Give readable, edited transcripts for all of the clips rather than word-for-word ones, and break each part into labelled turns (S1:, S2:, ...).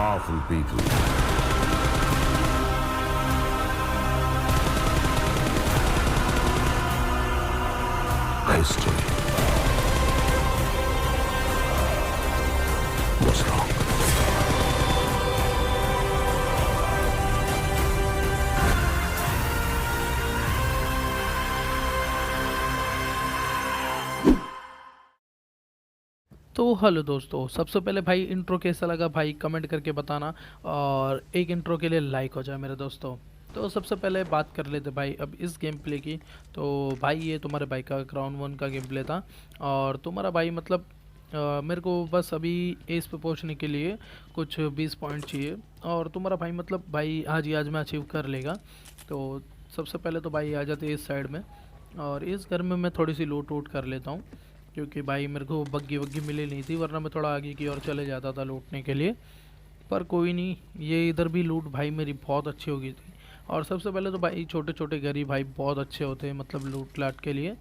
S1: powerful people. History was wrong.
S2: तो hello दोस्तों, सबसे पहले भाई इंट्रो कैसा लगा भाई कमेंट करके बताना, और एक इंट्रो के लिए लाइक हो जाए मेरे दोस्तों। तो सबसे पहले बात कर लेते भाई अब इस गेम प्ले की। तो भाई ये तुम्हारे भाई का ग्राउंड 1 का गेम प्ले था, और तुम्हारा भाई मतलब मेरे को बस अभी एस पे पहुंचने के लिए कुछ 20 पॉइंट चाहिए, और तुम्हारा भाई मतलब भाई आज ही आज में अचीव कर लेगा। तो सबसे पहले तो भाई आ जाते इस साइड में, और इस घर में मैं थोड़ी सी लूट वूट कर लेता हूँ, क्योंकि भाई मेरे को बग्गी वग्गी मिली नहीं थी, वरना मैं थोड़ा आगे की ओर चले जाता था लूटने के लिए। पर कोई नहीं, ये इधर भी लूट भाई मेरी बहुत अच्छी हो गई थी। और सबसे पहले तो भाई छोटे छोटे घर ही भाई बहुत अच्छे होते हैं मतलब लूट लाट के लिए,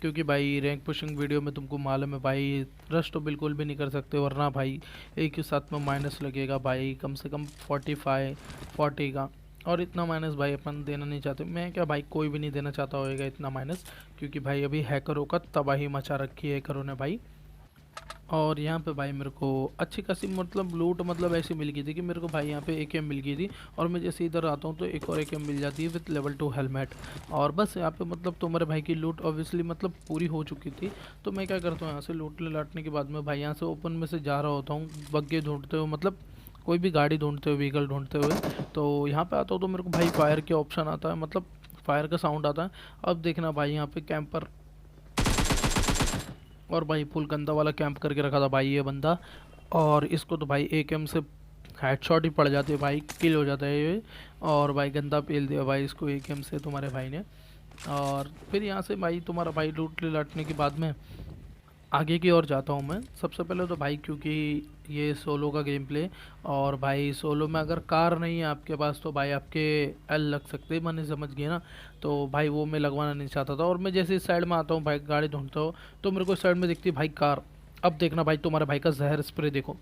S2: क्योंकि भाई रैंक पुशिंग वीडियो में तुमको मालूम है भाई रश तो बिल्कुल भी नहीं कर सकते, वरना भाई एक ही साथ में माइनस लगेगा भाई कम से कम 40 का। और इतना माइनस भाई अपन देना नहीं चाहते, मैं क्या भाई कोई भी नहीं देना चाहता होएगा इतना माइनस, क्योंकि भाई अभी हैकरों का तबाही मचा रखी है हैकरों ने भाई। और यहाँ पे भाई मेरे को अच्छी खासी मतलब लूट मतलब ऐसी मिल गई थी कि मेरे को भाई यहाँ पे एकेएम मिल गई थी, और मैं जैसे इधर आता हूँ तो एक और एकेएम मिल जाती है विद लेवल 2 हेलमेट। और बस यहाँ पे मतलब तो मेरे भाई की लूट ऑब्वियसली मतलब पूरी हो चुकी थी। तो मैं क्या करता हूँ, यहाँ से लूट लाटने के बाद में भाई यहाँ से ओपन में से जा रहा होता हूँ बग्गे ढूंढते हुए, मतलब कोई भी गाड़ी ढूंढते हुए, व्हीकल ढूंढते हुए। तो यहाँ पे आता हूँ तो मेरे को भाई फायर के ऑप्शन आता है, मतलब फायर का साउंड आता है। अब देखना भाई यहाँ पे कैंपर, और भाई फुल गंदा वाला कैंप करके रखा था भाई ये बंदा, और इसको तो भाई एकेएम से हेडशॉट ही पड़ जाती है भाई, किल हो जाता है ये। और भाई गंदा पेल दिया भाई इसको एकेएम से तुम्हारे भाई ने। और फिर यहाँ से भाई तुम्हारा भाई लूट लाटने के बाद में आगे की ओर जाता हूँ मैं। सबसे पहले तो भाई क्योंकि ये सोलो का गेम प्ले, और भाई सोलो में अगर कार नहीं है आपके पास तो भाई आपके एल लग सकते हैं, मैंने समझ गया ना। तो भाई वो मैं लगवाना नहीं चाहता था, और मैं जैसे इस साइड में आता हूँ भाई गाड़ी ढूंढता हूँ तो मेरे को इस साइड में दिखती है भाई कार। अब देखना भाई तुम्हारे भाई का जहर स्प्रे देखो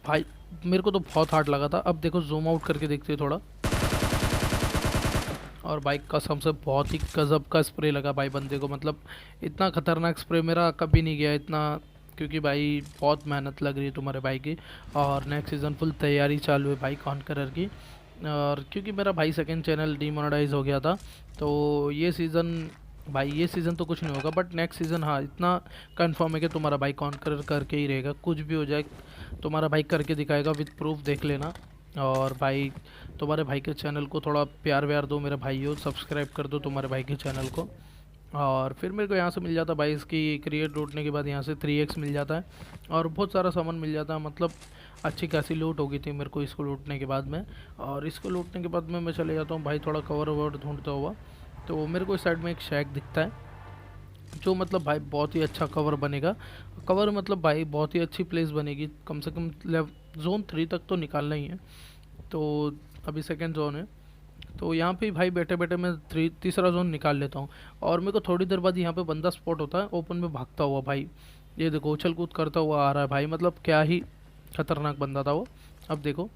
S2: भाई, मेरे को तो बहुत हार्ड लगा था। अब देखो जूम आउट करके देखते हैं थोड़ा, और भाई कसम से बहुत ही गजब का स्प्रे लगा भाई बंदे को, मतलब इतना खतरनाक स्प्रे मेरा कभी नहीं गया इतना, क्योंकि भाई बहुत मेहनत लग रही है तुम्हारे भाई की। और नेक्स्ट सीज़न फुल तैयारी चालू है भाई कॉन्करर की। और क्योंकि मेरा भाई सेकंड चैनल डीमोनेटाइज हो गया था, तो ये सीज़न भाई ये सीज़न तो कुछ नहीं होगा, बट नेक्स्ट सीज़न हाँ इतना कंफर्म है कि तुम्हारा भाई कॉन्करर करके ही रहेगा, कुछ भी हो जाए तुम्हारा भाई करके दिखाएगा विद प्रूफ, देख लेना। और भाई तुम्हारे भाई के चैनल को थोड़ा प्यार व्यार दो मेरे भाइयों, सब्सक्राइब कर दो तुम्हारे भाई के चैनल को। और फिर मेरे को यहाँ से मिल जाता भाई इसकी क्रिएट लूटने के बाद यहाँ से 3x मिल जाता है, और बहुत सारा सामान मिल जाता है, मतलब अच्छी खासी लूट हो गई थी मेरे को इसको लूटने के बाद में। और इसको लूटने के बाद में मैं चले जाता हूँ भाई थोड़ा कवर ववर ढूंढता हुआ। तो मेरे को इस साइड में एक शैक दिखता है, जो मतलब भाई बहुत ही अच्छा कवर बनेगा। कवर मतलब भाई बहुत ही अच्छी प्लेस बनेगी, कम से कम जोन 3 तक तो निकालना ही है। तो अभी सेकंड जोन है, तो यहाँ पे भाई बैठे बैठे मैं तीसरा जोन निकाल लेता हूँ। और मेरे को थोड़ी देर बाद यहाँ पे बंदा स्पॉट होता है ओपन में भागता हुआ भाई, ये देखो उछल कूद करता हुआ आ रहा है भाई, मतलब क्या ही खतरनाक बंदा था वो। अब देखो,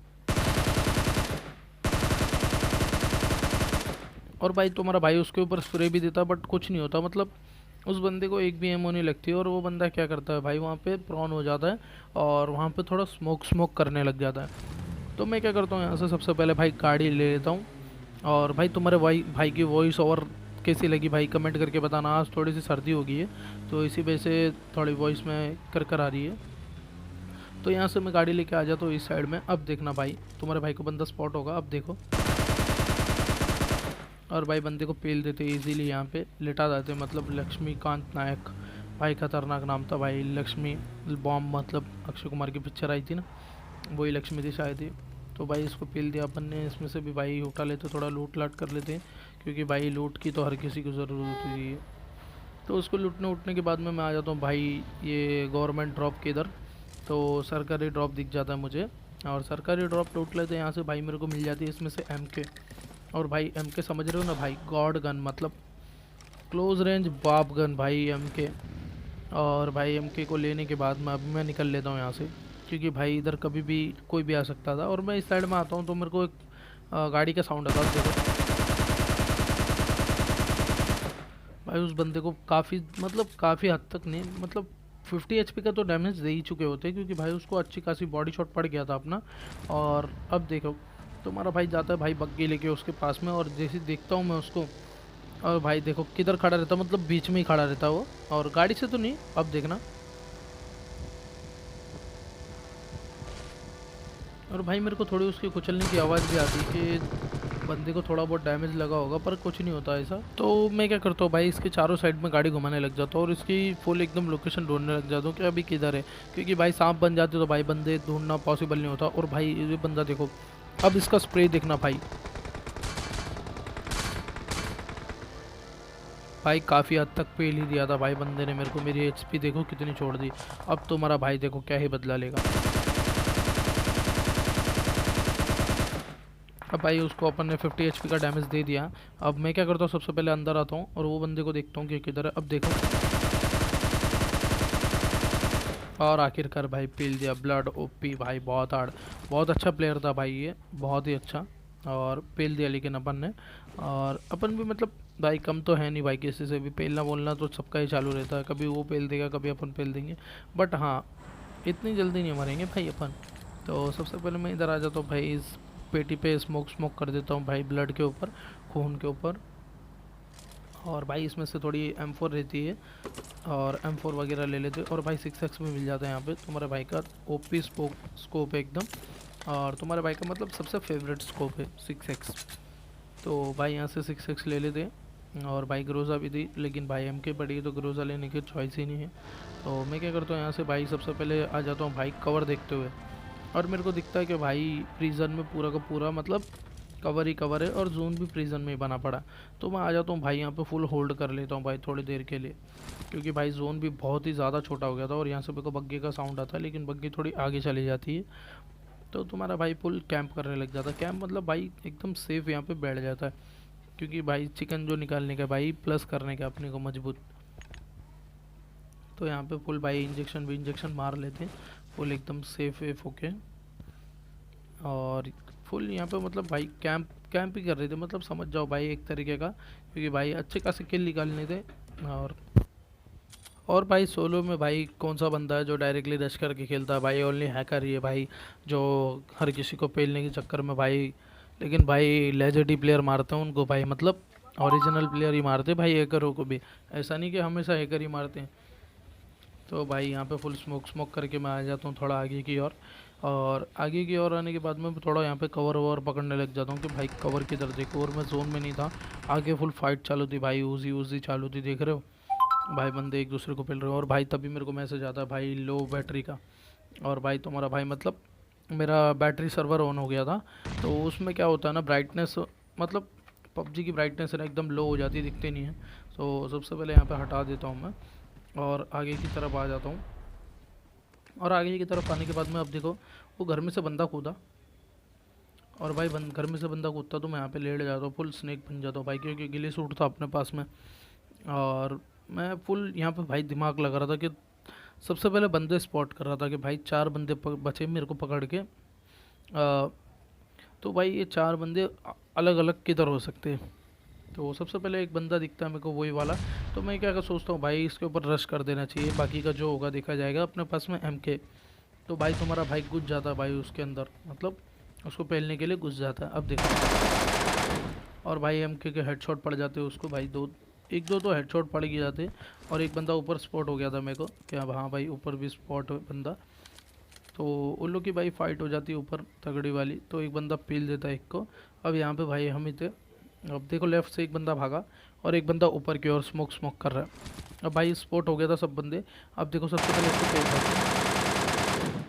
S2: और भाई तुम्हारा भाई उसके ऊपर स्प्रे भी देता बट कुछ नहीं होता, मतलब उस बंदे को एक भी एमओ नहीं लगती, और वो बंदा क्या करता है भाई वहाँ पे प्रॉन हो जाता है, और वहाँ पे थोड़ा स्मोक करने लग जाता है। तो मैं क्या करता हूँ यहाँ से सबसे पहले भाई गाड़ी ले लेता हूँ। और भाई तुम्हारे भाई की वॉइस ओवर कैसी लगी भाई कमेंट करके बताना, आज थोड़ी सी सर्दी हो गई है तो इसी वजह से थोड़ी वॉइस में कर आ रही है। तो यहाँ से मैं गाड़ी लेके आ जाता हूँ इस साइड में। अब देखना भाई तुम्हारे भाई को बंदा स्पॉट होगा, अब देखो, और भाई बंदे को पेल देते इजीली, यहाँ पे लेटा देते, मतलब लक्ष्मीकांत नायक भाई खतरनाक नाम था भाई, लक्ष्मी बॉम्ब मतलब अक्षय कुमार की पिक्चर आई थी ना, वही लक्ष्मी थी शायद ही। तो भाई इसको पेल दिया अपन ने, इसमें से भी भाई उठा लेते, थोड़ा लूट लाट कर लेते हैं, क्योंकि भाई लूट की तो हर किसी को ज़रूरत होती है। तो उसको लूटने उठने के बाद में मैं आ जाता हूँ भाई ये गवर्नमेंट ड्रॉप के इधर। तो सरकारी ड्रॉप दिख जाता है मुझे, और सरकारी ड्रॉप लूट लेते हैं यहाँ से भाई, मेरे को मिल जाती है इसमें से MK। और भाई MK समझ रहे हो ना भाई, गॉड गन, मतलब क्लोज रेंज बाप गन भाई MK। और भाई MK को लेने के बाद मैं अभी मैं निकल लेता हूँ यहाँ से। क्योंकि भाई इधर कभी भी कोई भी आ सकता था। और मैं इस साइड में आता हूँ तो मेरे को एक गाड़ी का साउंड आता है। देखो भाई उस बंदे को काफ़ी हद तक नहीं, मतलब 50 एचपी का तो डैमेज दे ही चुके होते, क्योंकि भाई उसको अच्छी खासी बॉडी शॉट पड़ गया था अपना। और अब देखो तुम्हारा भाई जाता है भाई बग्गी लेके उसके पास में, और जैसे देखता हूँ मैं उसको, और भाई देखो किधर खड़ा रहता, मतलब बीच में ही खड़ा रहता वो, और गाड़ी से तो नहीं। अब देखना, और भाई मेरे को थोड़ी उसके कुचलने की आवाज़ भी आती कि बंदे को थोड़ा बहुत डैमेज लगा होगा, पर कुछ नहीं होता ऐसा। तो मैं क्या करता हूँ भाई, इसके चारों साइड में गाड़ी घुमाने लग जाता हूँ और इसकी फुल एकदम लोकेशन ढूंढने लग जाता हूँ कि अभी किधर है, क्योंकि भाई सांप बन जाते तो भाई बंदे ढूंढना पॉसिबल नहीं होता। और भाई ये बंदा देखो, अब इसका स्प्रे देखना भाई, भाई काफ़ी हद तक पेल ही दिया था भाई बंदे ने मेरे को। मेरी एचपी देखो कितनी छोड़ दी। अब तुम्हारा भाई देखो क्या ही बदला लेगा। अब भाई उसको अपन ने 50 एचपी का डैमेज दे दिया। अब मैं क्या करता हूँ, सबसे पहले अंदर आता हूँ और वो बंदे को देखता हूँ कि किधर है। अब देखो, और आखिरकार भाई पील दिया। ब्लड ओपी भाई, बहुत हार्ड, बहुत अच्छा प्लेयर था भाई ये, बहुत ही अच्छा। और पेल दिया लेकिन अपन ने। और अपन भी मतलब भाई कम तो है नहीं भाई, किसी से भी पेलना बोलना तो सबका ही चालू रहता है, कभी वो पेल देगा कभी अपन पेल देंगे। बट हाँ, इतनी जल्दी नहीं मरेंगे भाई अपन। तो सबसे पहले मैं इधर आ जाता हूँ भाई, इस पेटी पे स्मोक कर देता हूँ भाई, ब्लड के ऊपर, खून के ऊपर। और भाई इसमें से थोड़ी M4 रहती है, और M4 वगैरह ले लेते। और भाई 6x में मिल जाता है यहाँ पे तुम्हारे भाई का ओपी स्कोप है एकदम। और तुम्हारे भाई का मतलब सबसे फेवरेट स्कोप है 6x। तो भाई यहाँ से 6x ले लेते। और भाई ग्रोजा भी थी, लेकिन भाई MK पड़ी है तो ग्रोजा लेने की चॉइस ही नहीं है। तो मैं क्या करता हूँ, यहाँ से भाई सबसे पहले आ जाता हूँ भाई कवर देखते हुए। और मेरे को दिखता है कि भाई प्रिजन में पूरा का पूरा मतलब कवर ही कवर है, और जोन भी प्रिजन में ही बना पड़ा। तो मैं आ जाता हूँ भाई यहाँ पे फुल होल्ड कर लेता हूँ भाई थोड़ी देर के लिए, क्योंकि भाई जोन भी बहुत ही ज़्यादा छोटा हो गया था। और यहाँ से मेरे को बग्गी का साउंड आता है, लेकिन बग्गी थोड़ी आगे चली जाती है। तो तुम्हारा भाई फुल कैंप करने लग जाता है। कैंप मतलब भाई एकदम सेफ यहाँ पे बैठ जाता है, क्योंकि भाई चिकन जो निकालने का भाई प्लस करने का अपने को मजबूत। तो यहाँ पे फुल भाई इंजेक्शन मार लेते हैं फुल एकदम सेफ वेफ होके। और फुल यहाँ पे मतलब भाई कैंप ही कर रहे थे, मतलब समझ जाओ भाई एक तरीके का, क्योंकि भाई अच्छे खासे किल निकालने थे। और भाई सोलो में भाई कौन सा बंदा है जो डायरेक्टली रश करके खेलता है भाई, ओनली हैकर ही है भाई, जो हर किसी को पेलने के चक्कर में भाई। लेकिन भाई लेजेंडरी प्लेयर मारते हैं उनको भाई, मतलब ओरिजिनल प्लेयर ही मारते हैं भाई हैकरों को भी, ऐसा नहीं कि हमेशा हैकर ही मारते हैं। तो भाई यहाँ पे फुल स्मोक करके मैं आ जाता हूँ थोड़ा आगे की ओर। और आगे की ओर आने के बाद में थोड़ा यहाँ पे कवर ववर पकड़ने लग जाता हूँ कि भाई कवर किधर देखो। और मैं जोन में नहीं था, आगे फुल फाइट चालू थी भाई, ऊजी चालू थी, देख रहे हो भाई बंदे एक दूसरे को पेल रहे हो। और भाई तभी मेरे को मैसेज आता है भाई लो बैटरी का। और भाई तुम्हारा भाई मतलब मेरा बैटरी सर्वर ऑन हो गया था, तो उसमें क्या होता है ना, ब्राइटनेस मतलब पबजी की ब्राइटनेस है ना एकदम लो हो जाती है, दिखते नहीं है। तो सबसे पहले यहाँ पे हटा देता हूँ मैं, और आगे की तरफ आ जाता हूँ। और आगे की तरफ आने के बाद में अब देखो, वो घर में से बंदा कूदा, और भाई घर में से बंदा कूदता तो मैं यहाँ पे लेट जाता हूँ, फुल स्नेक बन जाता हूँ भाई, क्योंकि गिले सूट था अपने पास में। और मैं फुल यहाँ पे भाई दिमाग लगा रहा था कि सबसे पहले बंदे स्पॉट कर रहा था कि भाई 4 बंदे बचे मेरे को पकड़ के। तो भाई ये 4 बंदे अलग अलग किधर हो सकते हैं। तो सबसे पहले एक बंदा दिखता है मेरे को, वही वाला। तो मैं क्या सोचता हूँ भाई इसके ऊपर रश कर देना चाहिए, बाकी का जो होगा देखा जाएगा। अपने पास में MK, तो भाई तुम्हारा भाई घुस जाता है भाई उसके अंदर, मतलब उसको पहलने के लिए घुस जाता है। अब देखो, और भाई MK के हेडशॉट पड़ जाते हैं उसको भाई, एक दो तो हेडशॉट पड़ गए जाते। और एक बंदा ऊपर स्पॉट हो गया था मेरे को, क्या हाँ भाई ऊपर भी स्पॉट बंदा। तो उन लोग की भाई फाइट हो जाती है ऊपर तगड़ी वाली, तो एक बंदा पील देता है एक को। अब यहाँ पे भाई हम ही थे। अब देखो लेफ्ट से एक बंदा भागा, और एक बंदा ऊपर की ओर स्मोक कर रहा है। अब भाई स्पॉट हो गया था सब बंदे। अब देखो सबसे पहले इसको पेल करते हैं।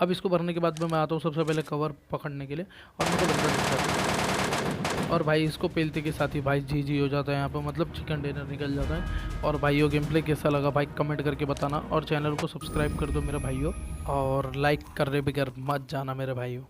S2: अब इसको भरने के बाद में मैं आता हूँ सबसे पहले कवर पकड़ने के लिए, और मेरे को बंदा दिख जाता है। और भाई इसको पेलते के साथ ही भाई जी हो जाता है यहाँ पर, मतलब चिकन डिनर निकल जाता है। और भाइयों गेम प्ले कैसा लगा भाई कमेंट करके बताना, और चैनल को सब्सक्राइब कर दो मेरे भाइयों, और लाइक कर रहे बगैर मत जाना मेरे भाइयों।